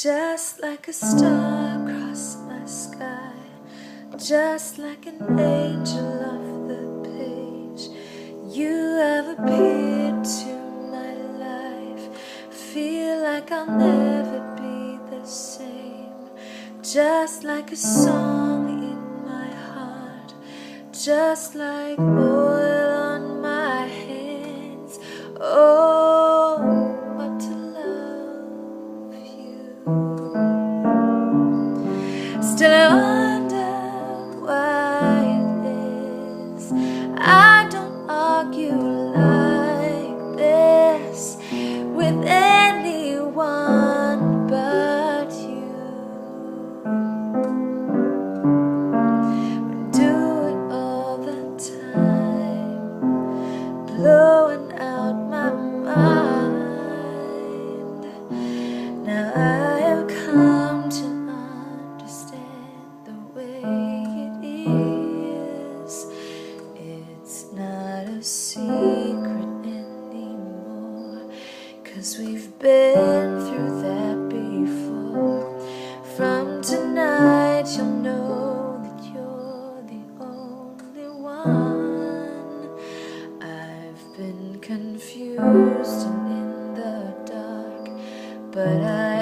Just like a star across my sky, just like an angel off the page, you have appeared to my life. Feel like I'll never be the same. Just like a song in my heart, just like oil on my hands. Oh, what to love you. Still I wonder why it is I don't argue like this with anyone but you. We do it all the time, blowing out my mind. Now I have come to understand the way it is. It's not a secret anymore, 'cause we've been through that before. From tonight you'll know that you're the only one. I've been confused and in the dark, but I